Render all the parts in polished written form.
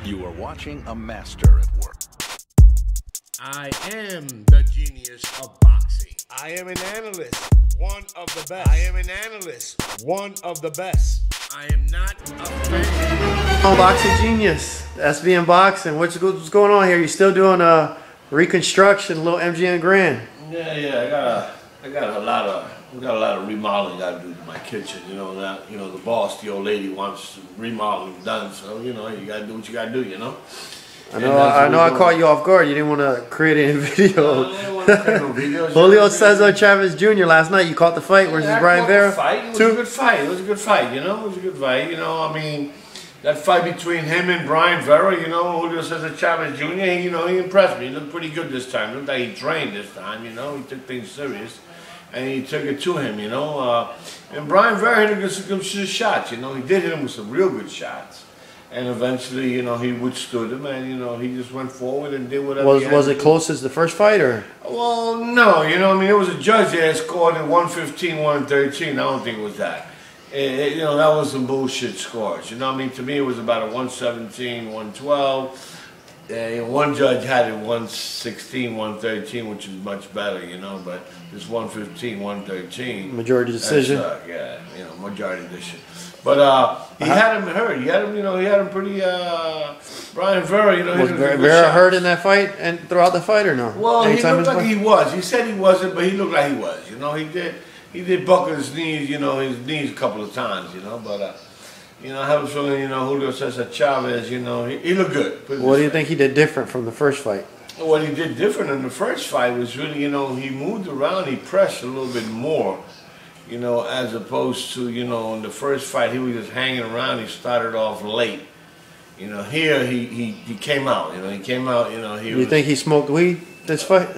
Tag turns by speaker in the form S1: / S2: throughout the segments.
S1: You are watching a master at work.
S2: I am the genius of boxing.
S3: I am an analyst, one of the best. I am an analyst, one of the best.
S2: I am not a fan.
S4: Boxing genius, SBM Boxing. What's going on here? You still doing a reconstruction, a little MGM Grand?
S5: Yeah. I got a lot of remodeling I got to do to my kitchen. You know that. You know the boss, the old lady, wants some remodeling done. So you know you got to do what you got to do. You know.
S4: I know. I caught you off guard. You didn't want to create any video.
S5: I didn't want to create no videos.
S4: Julio says on Chavez Jr. last night. You caught the fight versus Brian Vera.
S5: It was a good fight. It was a good fight. You know, it was a good fight. You know, I mean, that fight between him and Brian Vera. You know, Julio says that Chavez Jr. He impressed me. He looked pretty good this time. Looked like he trained this time. You know, he took things serious. And he took it to him, you know. And Brian Vera hit him with some good shots, you know. He did hit him with some real good shots. And eventually, you know, he withstood him, and, you know, he just went forward and did whatever he had
S4: Was
S5: to
S4: it
S5: do.
S4: close as the first fight, or?
S5: Well, no, you know, I mean, there was a judge there that scored at 115, 113. I don't think it was that. You know, that was some bullshit scores. You know what I mean? To me, it was about a 117, 112. One judge had it 116, 113, which is much better, you know, but this 115, 113.
S4: Majority decision?
S5: Yeah, you know, majority decision. But he had him hurt. He had him, you know, he had him pretty, Brian Vera, you know.
S4: Was Vera hurt in that fight and throughout the fight or no?
S5: Well, he looked like he was. He said he wasn't, but he looked like he was. You know, he did buckle his knees, you know, a couple of times, you know, but, you know, I have a feeling, you know, Julio says that Chavez, you know, he looked good.
S4: What do you think he did different from the first fight?
S5: What he did different in the first fight was really, you know, he moved around, he pressed a little bit more, you know, as opposed to, you know, in the first fight, he was just hanging around, he started off late. You know, here he came out, you know, you know,
S4: You think he smoked weed this fight?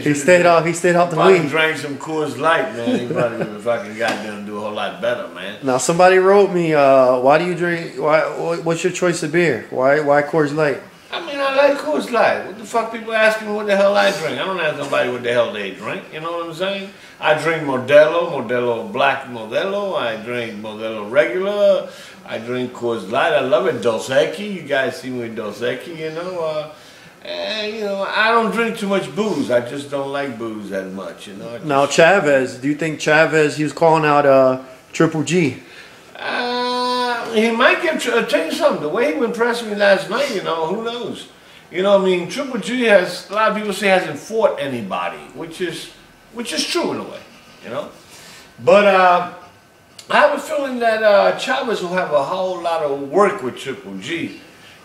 S4: He stayed off the
S5: probably
S4: weed.
S5: Drank some Coors Light, man. He probably would have fucking got there and do a whole lot better, man.
S4: Now somebody wrote me, why do you drink? What's your choice of beer? Why Coors Light?
S5: I mean, I like Coors Light. What the fuck people ask me what the hell I drink? I don't ask nobody what the hell they drink. You know what I'm saying? I drink Modelo, black Modelo. I drink Modelo regular. I drink Coors Light. I love it. Dos Equis. You guys see me with Dos Equis, you know. And, you know, I don't drink too much booze. I just don't like booze that much, you know.
S4: Now Chavez, do you think Chavez? He was calling out Triple G.
S5: He might get. Tell you something. The way he impressed me last night, you know, who knows? You know, I mean, Triple G has a lot of people say hasn't fought anybody, which is true in a way, you know. But I have a feeling that Chavez will have a whole lot of work with Triple G.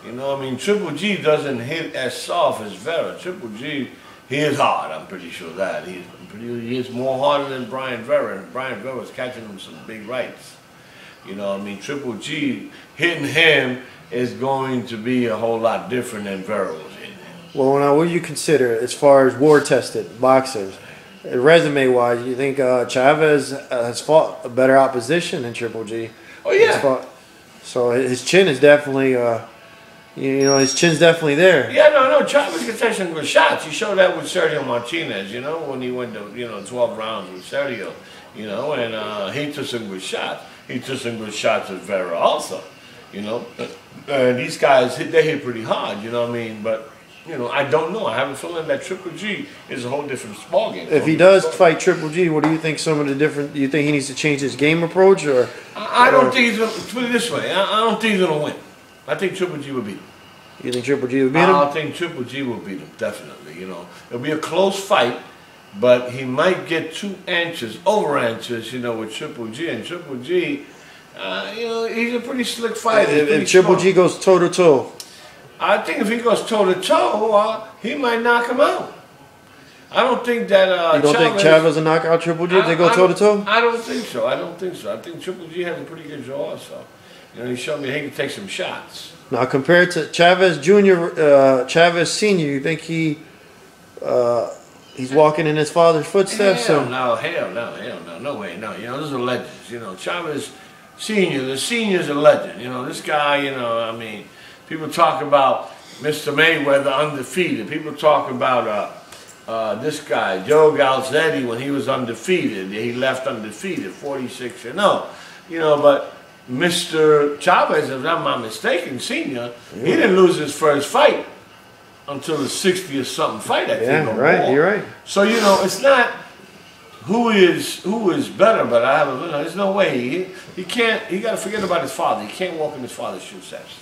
S5: You know, I mean, Triple G doesn't hit as soft as Vera. Triple G, he is hard. I'm pretty sure that he is more harder than Brian Vera, and Brian Vera was catching him some big rights. You know, I mean, Triple G hitting him is going to be a whole lot different than Vera was hitting him.
S4: Well, now, what do you consider as far as war-tested boxers? Resume-wise, you think Chavez has fought a better opposition than Triple G?
S5: Oh, yeah.
S4: So his chin is definitely, you know, his chin's definitely there.
S5: Yeah, no, Chavez can take some good shots. He showed that with Sergio Martinez, you know, when he went to, you know, 12 rounds with Sergio, you know, and he took some good shots. He took some good shots at Vera also, you know. And these guys, they hit pretty hard, you know what I mean? But, you know, I don't know. I have a feeling that Triple G is a whole different ballgame.
S4: If he does fight Triple G, what do you think some of the different, do you think he needs to change his game approach? Or
S5: I don't think he's going to, put it this way, I don't think he's going to win. I think Triple G will beat him.
S4: You think Triple G will beat him?
S5: I think Triple G will beat him, definitely, you know. It'll be a close fight. But he might get 2 inches, over inches, you know, with Triple G. And Triple G, you know, he's a pretty slick fighter.
S4: If Triple G goes toe-to-toe?
S5: I think if he goes toe-to-toe, he might knock him out. I don't think that
S4: you don't think Chavez will knock out Triple G if they go toe-to-toe?
S5: I don't think so. I think Triple G has a pretty good jaw also. You know, he showed me he can take some shots.
S4: Now, compared to Chavez Jr., Chavez Sr., you think he's walking in his father's footsteps?
S5: Hell no, no way, no. You know, those are legends. You know, Chavez Sr., the senior's a legend. You know, this guy, you know, I mean, people talk about Mr. Mayweather undefeated. People talk about this guy, Joe Galzetti, when he was undefeated. He left undefeated, 46-0. You know, but Mr. Chavez, if I'm not mistaken, Senior, he didn't lose his first fight until the 60th something fight. I think.
S4: Yeah, right. You're right.
S5: So you know, it's not who is better, but there's no way he can't. He got to forget about his father. He can't walk in his father's footsteps.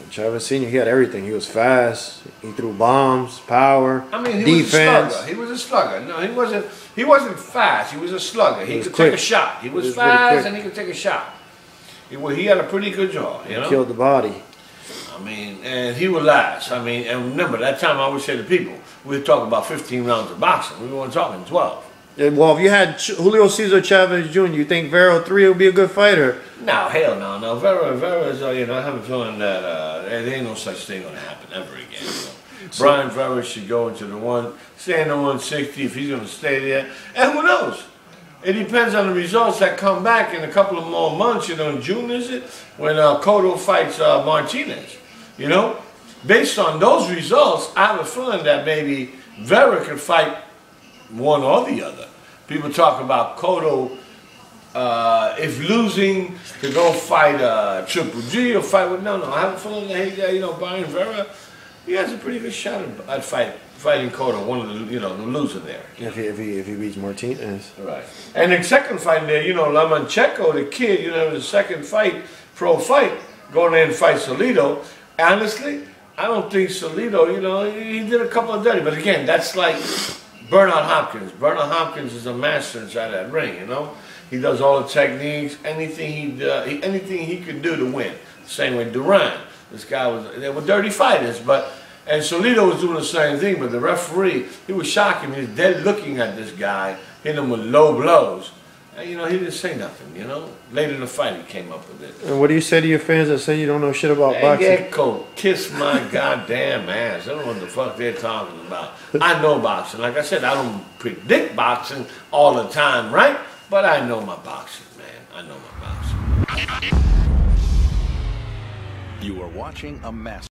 S4: Chavez Sr., he had everything. He was fast. He threw bombs, power,
S5: I mean,
S4: defense.
S5: Was a slugger. He was a slugger. No, he wasn't fast. He was a slugger. He could take a shot. He was fast and he could take a shot. He had a pretty good jaw, you know?
S4: Killed the body.
S5: I mean, and he would last. I mean, and remember, that time I always say to people, we were talking about 15 rounds of boxing. We weren't talking 12.
S4: Yeah, well, if you had Julio Cesar Chavez Jr., you think Vera 3 would be a good fighter?
S5: No, hell no, no. Vera's, you know, I have a feeling that there ain't no such thing going to happen ever again. You know? Brian Vera should go into stay in the 160 if he's going to stay there. And who knows? It depends on the results that come back in a couple of more months. You know, in June, is it? When Cotto fights Martinez. You know? Based on those results, I have a feeling that maybe Vera could fight one or the other. People talk about Cotto, if losing, to go fight Triple G or fight with, no. I have a feeling that, you know, Brian Vera, he has a pretty good shot at fighting Cotto, one of the, you know, the loser there.
S4: If he beats Martinez.
S5: Right. And the second fight there, you know, Lomachenko, the kid, you know, the second fight, pro fight, going there and fight Salido. Honestly, I don't think Salido, you know, he did a couple of dirty, but again, that's like Bernard Hopkins. Bernard Hopkins is a master inside that ring, you know. He does all the techniques, anything he could do to win. Same with Duran. This guy they were dirty fighters, and Salido was doing the same thing, but the referee, he was shocking. He was dead looking at this guy, hitting him with low blows. And, you know, he didn't say nothing, you know. Later in the fight, he came up with it.
S4: And what do you say to your fans that say you don't know shit about boxing?
S5: Gecko, kiss my goddamn ass. I don't know what the fuck they're talking about. I know boxing. Like I said, I don't predict boxing all the time, right? But I know my boxing, man. I know my boxing.
S1: You are watching a master.